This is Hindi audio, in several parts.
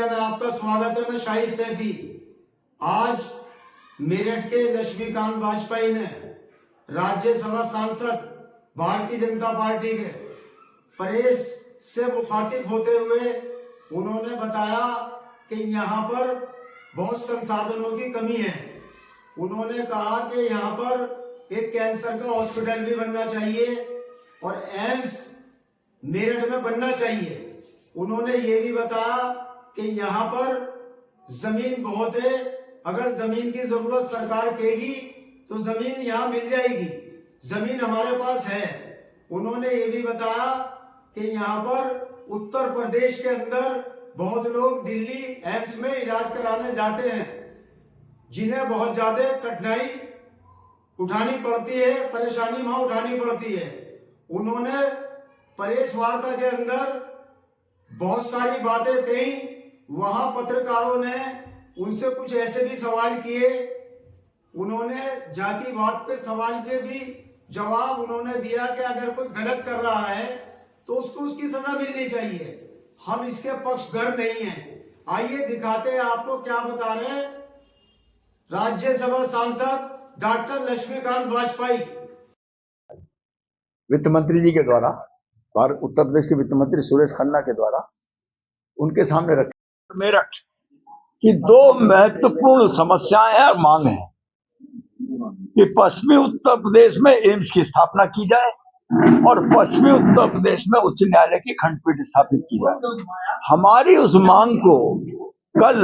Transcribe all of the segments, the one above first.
मीडिया में आपका स्वागत है। मैं शाहिद सैफी। आज मेरठ के लक्ष्मीकांत वाजपेयी ने राज्यसभा सांसद भारतीय जनता पार्टी के प्रेस से मुखातिब होते हुए उन्होंने बताया कि यहाँ पर बहुत संसाधनों की कमी है। उन्होंने कहा कि यहाँ पर एक कैंसर का हॉस्पिटल भी बनना चाहिए और एम्स मेरठ में बनना चाहिए। उन्होंने ये भी बताया कि यहाँ पर जमीन बहुत है, अगर जमीन की जरूरत सरकार कहेगी तो जमीन यहाँ मिल जाएगी, जमीन हमारे पास है। उन्होंने ये भी बताया कि यहाँ पर उत्तर प्रदेश के अंदर बहुत लोग दिल्ली एम्स में इलाज कराने जाते हैं, जिन्हें बहुत ज्यादा कठिनाई उठानी पड़ती है, परेशानी वहां उठानी पड़ती है। उन्होंने प्रेस वार्ता के अंदर बहुत सारी बातें कही। वहां पत्रकारों ने उनसे कुछ ऐसे भी सवाल किए। उन्होंने जातिवाद के सवाल पे भी जवाब उन्होंने दिया कि अगर कोई गलत कर रहा है तो उसको उसकी सजा मिलनी चाहिए। हम इसके पक्षधर नहीं हैं। आइए दिखाते हैं आपको क्या बता रहे हैं राज्यसभा सांसद डॉक्टर लक्ष्मीकांत वाजपेयी। वित्त मंत्री जी के द्वारा और उत्तर प्रदेश के वित्त मंत्री सुरेश खन्ना के द्वारा उनके सामने रखे मेरठ की दो महत्वपूर्ण समस्याएं हैं और मांग है कि पश्चिमी उत्तर प्रदेश में एम्स की स्थापना की जाए और पश्चिमी उत्तर प्रदेश में उच्च न्यायालय की खंडपीठ स्थापित की जाए। हमारी उस मांग को कल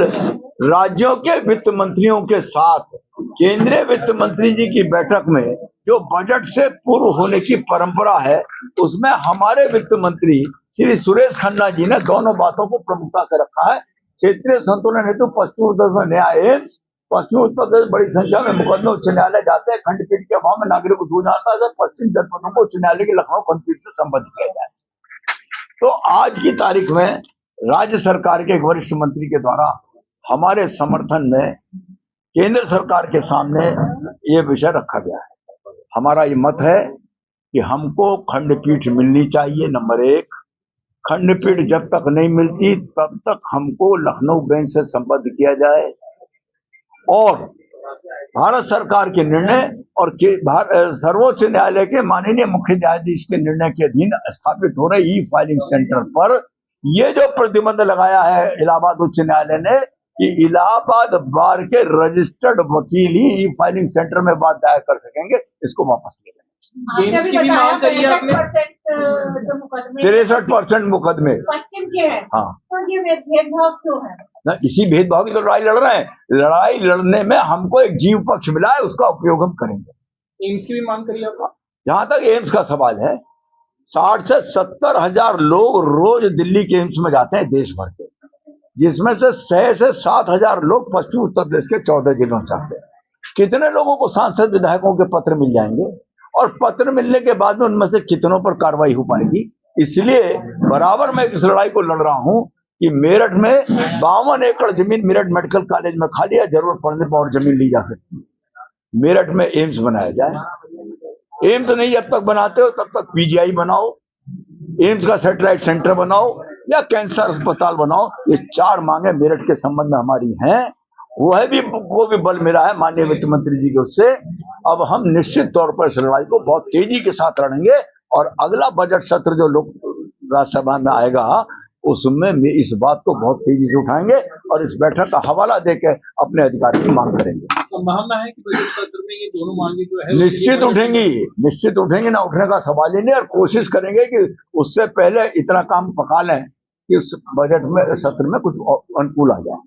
राज्यों के वित्त मंत्रियों के साथ केंद्रीय वित्त मंत्री जी की बैठक में जो बजट से पूर्व होने की परंपरा है, उसमें हमारे वित्त मंत्री श्री सुरेश खन्ना जी ने दोनों बातों को प्रमुखता से रखा है। क्षेत्रीय संतुलन हेतु पश्चिमी उत्तर प्रदेश में नया एम्स, पश्चिमी उत्तर प्रदेश बड़ी संख्या में मुकदमे उच्च न्यायालय जाते हैं, खंडपीठ के अभाव में नागरिक को दूर जाता है, पश्चिम जनपदों को उच्च न्यायालय की लखनऊ खंडपीठ से संबद्ध किया जाए। तो आज की तारीख में राज्य सरकार के एक वरिष्ठ मंत्री के द्वारा हमारे समर्थन में केंद्र सरकार के सामने ये विषय रखा गया है। हमारा ये मत है कि हमको खंडपीठ मिलनी चाहिए। नंबर एक, खंडपीठ जब तक नहीं मिलती तब तक हमको लखनऊ बेंच से संबद्ध किया जाए और भारत सरकार के निर्णय और सर्वोच्च न्यायालय के माननीय मुख्य न्यायाधीश के निर्णय के अधीन स्थापित हो रहे ई फाइलिंग सेंटर पर ये जो प्रतिबंध लगाया है इलाहाबाद उच्च न्यायालय ने कि इलाहाबाद बार के रजिस्टर्ड वकील ही ई फाइलिंग सेंटर में बात दायर कर सकेंगे, इसको वापस ले लें। 63% मुकदमे पश्चिम के हैं। हाँ, तो ये भेदभाव क्यों है? ना इसी भेदभाव की तो लड़ाई लड़ रहे हैं। लड़ाई लड़ने में हमको एक जीव पक्ष मिला है, उसका उपयोग हम करेंगे। एम्स की भी मांग करिए आपको। जहां तक एम्स का सवाल है, 60 से 70 हजार लोग रोज दिल्ली के एम्स में जाते हैं देश भर के, जिसमें से 6 से 7 हजार लोग पश्चिमी उत्तर प्रदेश के 14 जिलों से आते हैं। कितने लोगों को सांसद विधायकों के पत्र मिल जाएंगे और पत्र मिलने के बाद में उनमें से कितनों पर कार्रवाई हो पाएगी? इसलिए बराबर मैं इस लड़ाई को लड़ रहा हूं कि मेरठ में 52 एकड़ जमीन मेरठ मेडिकल कॉलेज में खाली है, जरूरत पड़ने पर और जमीन ली जा सकती है। मेरठ में एम्स बनाया जाए। एम्स नहीं जब तक बनाते हो तब तक पीजीआई बनाओ, एम्स का सैटेलाइट सेंटर बनाओ या कैंसर अस्पताल बनाओ। ये 4 मांगे मेरठ के संबंध में हमारी हैं। वो भी बल मिला है माननीय वित्त मंत्री जी के उससे। अब हम निश्चित तौर पर इस लड़ाई को बहुत तेजी के साथ लड़ेंगे और अगला बजट सत्र जो लोग राज्यसभा में आएगा उसमें इस बात को बहुत तेजी से उठाएंगे और इस बैठक का हवाला देकर अपने अधिकार की मांग करेंगे। संभावना है कि बजट सत्र में ये दोनों मांगे जो है निश्चित उठेंगी, ना उठने का सवाल ही नहीं। और कोशिश करेंगे कि उससे पहले इतना काम पका लें कि उस बजट में सत्र में कुछ अनुकूल आ जाए।